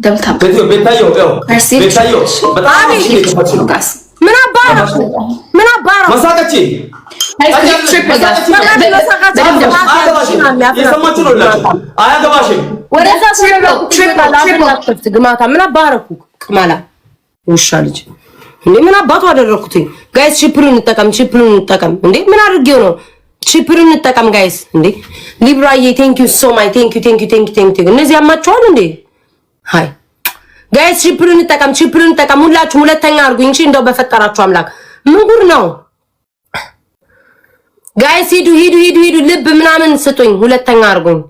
ደብታ ቤታዮ በጣም ምን አባራ መሳቀቺ የሰማችሁ ነው አያገባሽም። ወደዛ ትሪፕል ግማታ ምን አባረኩ ቅማላ ውሻ ልጅ እንዴ ምን አባቱ አደረኩት? ጋይስ ቺፕሩን እንጠቀም እንዴ ምን አድርጌው ነው? ቺፕሩን እንጠቀም ጋይስ እንዴ ሊብራዬ ቴንክ ዩ ሶ ማች ቴንክ ዩ እነዚህ ያማቸዋል እንዴ ሃይ ጋይስ ቺፕሩን እንጠቀም ሁላችሁ ሁለተኛ አድርጉኝ እንጂ እንደው በፈጠራችሁ አምላክ ምን ጉድ ነው ጋይስ ሂዱ ልብ ምናምን ስጡኝ ሁለተኛ አድርጉኝ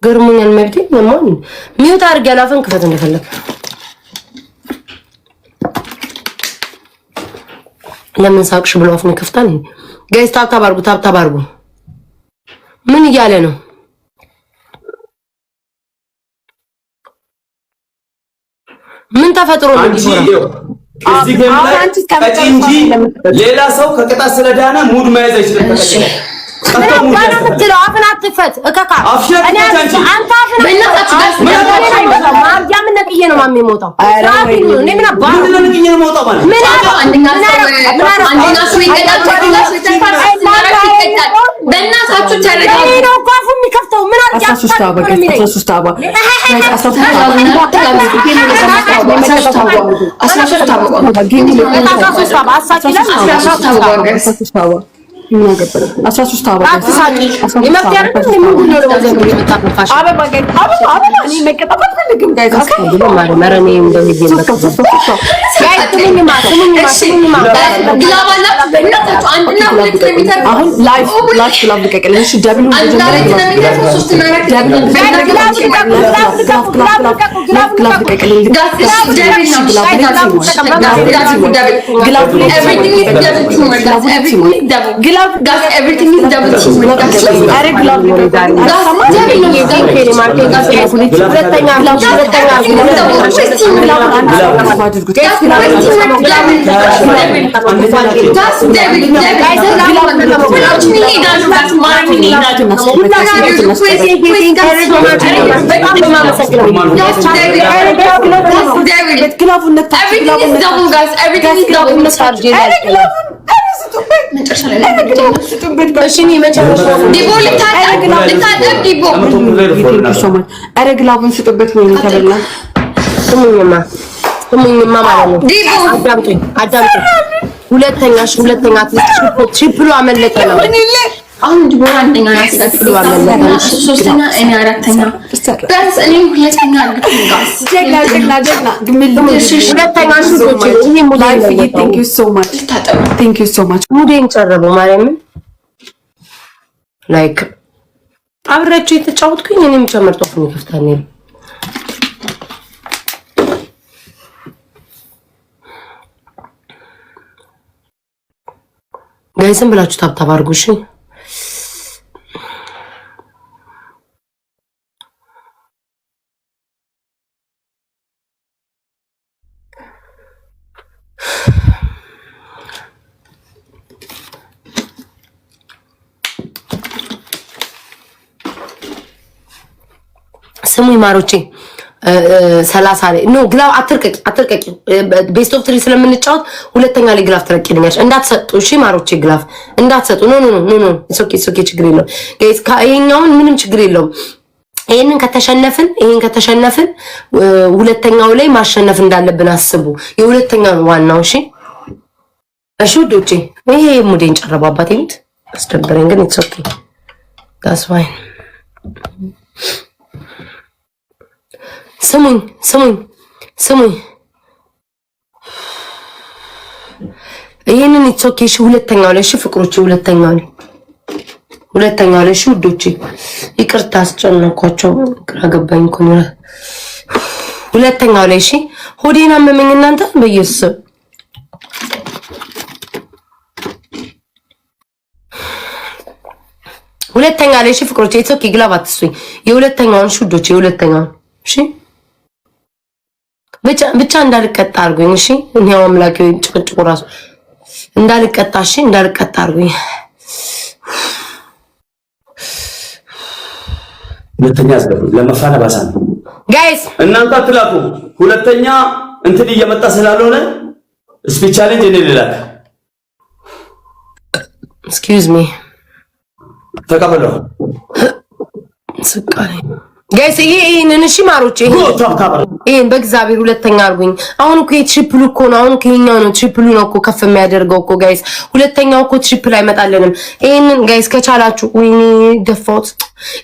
ገርሞኛል መብቴ ለማን ሚውት አድርግ ያላፈን ክፈት እንደፈለክ ለምን ሳቅሽ ብሎ አፍን ከፍታል ጋይስ ታብታብ አድርጉ ምን እያለ ነው ምን ተፈጥሮ ነው እዚህ ገም ላይ እንጂ ሌላ ሰው ከቅጣት ስለዳነ ሙድ መያዝ አይችልም ምትለው አፍን አትክፈት እከካ እኔ አንተ አፍን ማርያም ነቅዬ ነው ማሜ ሞታው እኔ ምን አባ ምን ነቅዬ ነው ሞታው ማለት ምን አንደኛ ሰው በእናታችሁ ተረጋጉ ነው ቋፉ የሚከፍተው ምን everything is double team አረ ግላብ አረግላቡን ስጥበት ነው ተበላ ስሙኝማ ማለት ነው ዲቦ አዳምጡኝ ሁለተኛ ትሪፕሉ አመለጠ ነው አሁን ዲቦ አንደኛ ያስፈልግ አመለጠ ሶስተኛ እኔ አራተኛ ጋስ እኔ ሁለተኛ አድርጉኝ ጋስ ጀግና ግምልሽ ሁለተኛ ሹቶች እኔ ሙላይ thank you so much ሙዴን ጨረበው ማርያምን ላይክ አብራችሁ የተጫወትኩኝ እኔም ጨመርጦፍ ነው ከፍታኔ ጋይስም ብላችሁ ታብታብ አድርጉ እሺ ስሙኝ ማሮቼ 30 ላይ ኖ ግላብ አትርቀቂ ቤስት ኦፍ 3 ስለምንጫወት ሁለተኛ ላይ ግላብ ትረቂልኛለሽ እንዳትሰጡ እሺ ማሮቼ ግላብ እንዳትሰጡ ኖ ኦኬ ችግር የለውም ጋይስ ካይኛውን ምንም ችግር የለውም ይሄን ከተሸነፍን ሁለተኛው ላይ ማሸነፍ እንዳለብን አስቡ የሁለተኛው ዋናው እሺ ውዶቼ ይሄ ሙዴን ጨረባባት ይምት አስደበረኝ ግን ኢትስ ኦኬ that's fine ስሙኝ ይሄንን ኢትሶኬሽ ሁለተኛው ላይ እሺ ፍቅሮቼ ሁለተኛው ላይ እሺ ውዶቼ ይቅርታ አስጨነኳቸው ግራ ገባኝ እኮ ነው ሁለተኛው ላይ እሺ ሆዴን አመመኝ እናንተ በኢየሱስ ሁለተኛ ላይ እሺ ፍቅሮቼ ኢትሶኬ ግላብ አትስጡኝ የሁለተኛውን ውዶቼ የሁለተኛውን እሺ ብቻ እንዳልቀጣ አድርጉኝ እሺ እኔው አምላኬ ጭቅጭቁ ራሱ እንዳልቀጣሽ እንዳልቀጣ አርጉኝ። ሁለተኛ አስገቡ ለመፋና ባሳ ነው ጋይስ እናንተ አትላኩ። ሁለተኛ እንትን እየመጣ ስላልሆነ ስፒች ቻሌንጅ እኔ ልላክ። ኤክስኪውዝ ሚ ተቀበለው ስቃይ ጋይስ ይሄንን እሺ ማሮቼ ይሄን በእግዚአብሔር ሁለተኛ አርጉኝ። አሁን እኮ ትሪፕሉ እኮ ነው። አሁን ከኛው ነው ትሪፕሉ ነው እኮ ከፍ የሚያደርገው እኮ ጋይስ። ሁለተኛው እኮ ትሪፕል አይመጣልንም። ይሄንን ጋይስ ከቻላችሁ ወይኔ ደፋውት።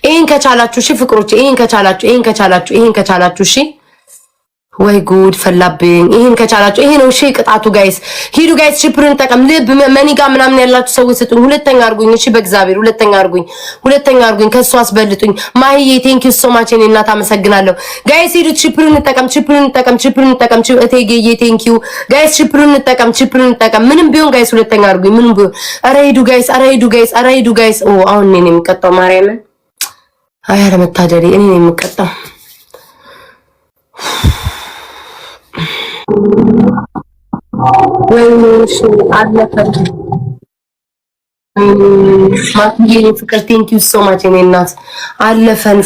ይሄን ከቻላችሁ እሺ ፍቅሮቼ ይሄን ከቻላችሁ እሺ ወይ ጉድ ፈላብኝ። ይሄን ከቻላችሁ ይሄ ነው እሺ ቅጣቱ ጋይስ። ሂዱ ጋይስ ትሪፕሉን ተጠቀም። ልብ መኒጋ ምናምን ያላችሁ ሰዎች ስጡኝ። ሁለተኛ አርጉኝ እሺ በእግዚአብሔር ሁለተኛ አርጉኝ። ከሷ አስበልጡኝ። ማሂዬ ቴንክ ዩ ሶ ማች እኔ እናት አመሰግናለሁ ጋይስ። ሂዱ ትሪፕሉን ተጠቀም። እቴጌዬ ቴንክ ዩ ጋይስ። ትሪፕሉን ተጠቀም። ምንም ቢሆን ጋይስ ሁለተኛ አርጉኝ። ምንም ቢሆን ኧረ ሂዱ ጋይስ። ኦ አሁን እኔ ነኝ የምቀጣው ማርያምን። አይ ኧረ መታደሪ እኔ ነኝ የምቀጣው። ወይኔሽ አለፈን ማክዬ ፍቅር ቴንክ ዩ ሶ ማች እኔ እናት አለፈን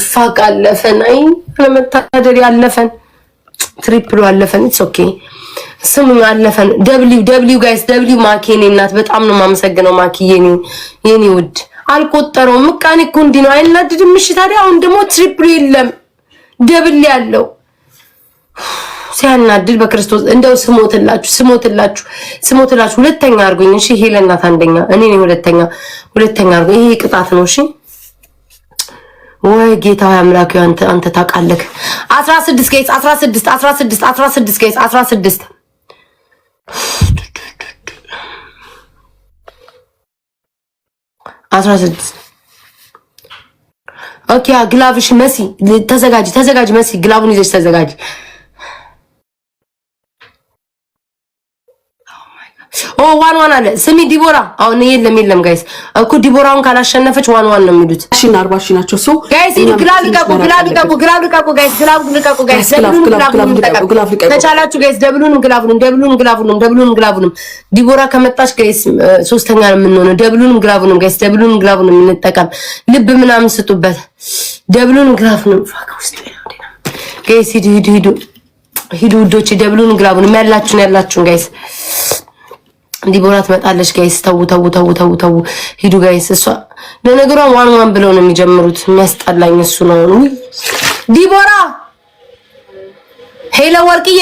አይ ለመታደሪ አለፈን ትሪፕሉ አለፈን ኢትስ ኦኬ ስሙኝ አለፈን ደብሊው ጋይስ ደብሊው ማኪ እኔ እናት በጣም ነው የማመሰግነው ማኪዬ የኔ ውድ አልቆጠረውም ምቃኔ እኮ እንዲህ ነው አይናድድም እሺ ታዲያ አሁን ደግሞ ትሪፕሉ የለም ደብል ያለው ሲያናድድ በክርስቶስ እንደው ስሞትላችሁ ሁለተኛ አርጉኝ እሺ ሄለን ናት አንደኛ እኔ ነኝ ሁለተኛ አርጉኝ ይሄ ቅጣት ነው እሺ ወይ ጌታ አምላክ አንተ ታውቃለህ 16 ጋይስ 16 ጋይስ 16 ኦኬ ግላቭሽ መሲ ተዘጋጅ መሲ ግላቡን ይዘሽ ተዘጋጅ ኦ ዋን አለ ስሚ ዲቦራ አሁን የለም ጋይስ እኮ ዲቦራውን ካላሸነፈች ዋን ነው የሚሉት እሺ 40 ሺህ ናቸው ሶ ጋይስ ግላብ ልቀቁ ጋይስ ግላብ ልቀቁ ጋይስ ተቻላችሁ ጋይስ ደብሉንም ግላቡንም ዲቦራ ከመጣች ጋይስ ሶስተኛ ነው የምንሆነው ደብሉንም ግላቡንም እንጠቀም ልብ ምናምን ስጡበት ደብሉንም ግላቡንም ፋክ ውስጥ ጋይስ ሂዱ ውዶች ደብሉንም ግላቡንም ያላችሁን ጋይስ ዲቦራ ትመጣለች ጋይስ ተው ሂዱ ጋይስ እሷ ለነገሯ ዋን ብለው ነው የሚጀምሩት የሚያስጠላኝ እሱ ነው ዲቦራ ሄሎ ወርቅዬ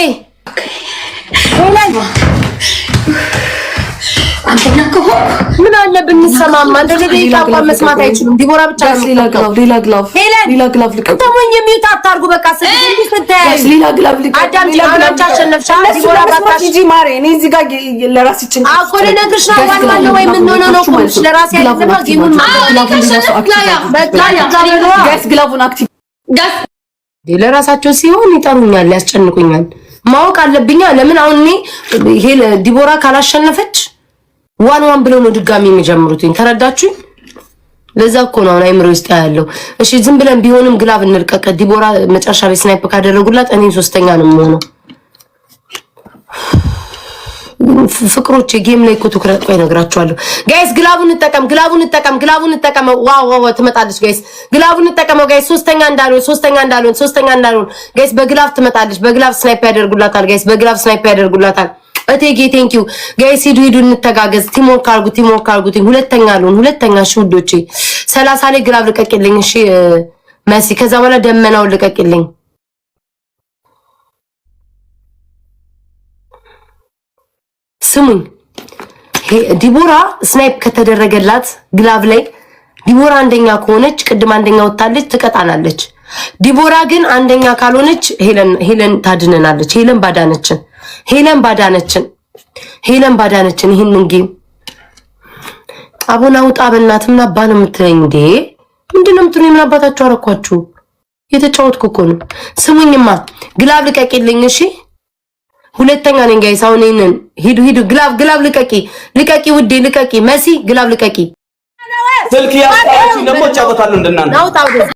ሄሎ አንተና እኮ ምን አለብን እንሰማማ እንደዚህ ደቂቃ መስማት አይችሉም ዲቦራ ብቻ ነው ሌላ ግላቭ ልቀቁ ተሞኝ የሚውጣ አታርጉ በቃ ስለዚህ ፍታሽ ሌላ ግላቭ ልቀቁ አዳምጪ አናቻ አሸነፍሻ ዲቦራ ባታሽ ጂ ማሬ እኔ እዚህ ጋር ለራስ ይጭን አቆለ ነግርሽ ነው ዋን ወይ ምን ነው ኮንሽ ለራስ ያለማ ጌሙን ጋስ ግላቡን አክቲቭ ጋስ ለራሳቸው ሲሆን ይጠሩኛል ያስጨንቁኛል ማወቅ አለብኛ ለምን አሁን እኔ ዲቦራ ካላሸነፈች ዋን ብለው ነው ድጋሚ የሚጀምሩትኝ ተረዳችሁ ለዛ እኮ ነው አይምሮ ውስጥ ያለው እሺ ዝም ብለን ቢሆንም ግላብ እንልቀቅ ዲቦራ መጨረሻ ላይ ስናይፕ ካደረጉላት እኔ ሶስተኛ ነው የምሆነው ፍቅሮቼ ጌም ላይ እኮ ትኩረት ቆይ ነግራችኋለሁ ጋይስ ግላቡን እንጠቀም ዋው ትመጣለች ጋይስ ግላቡን እንጠቀመው ጋይስ ሶስተኛ እንዳልሆን ጋይስ በግላብ ትመጣለች በግላብ ስናይፕ ያደርጉላታል እቴጌ ቴንክ ዩ ጋይስ ሂዱ እንተጋገዝ ቲሞርክ አርጉት ሁለተኛ እሺ ውዶቼ 30 ላይ ግላብ ልቀቅልኝ እሺ መሲ ከዛ በኋላ ደመናውን ልቀቅልኝ ስሙኝ ዲቦራ ስናይፕ ከተደረገላት ግላብ ላይ ዲቦራ አንደኛ ከሆነች ቅድም አንደኛ ወጣለች ትቀጣናለች ዲቦራ ግን አንደኛ ካልሆነች ሄለን ታድነናለች ሄለን ባዳነችን ይሄንን ጌም አቡና ውጣ በእናትህ ምን አባ ነው የምትለኝ እንዴ ምንድነው የምትሉኝ ምን አባታችሁ አረኳችሁ የተጫወትኩ እኮ ነው ስሙኝማ ግላብ ልቀቂልኝ እሺ ሁለተኛ ነኝ ጋይስ አሁን ይሄንን ሂዱ ግላብ ልቀቂ ውዴ ልቀቂ መሲ ግላብ ልቀቂ ስልክ ያጣችሁ ደግሞ ጫወታለሁ እንደናንተ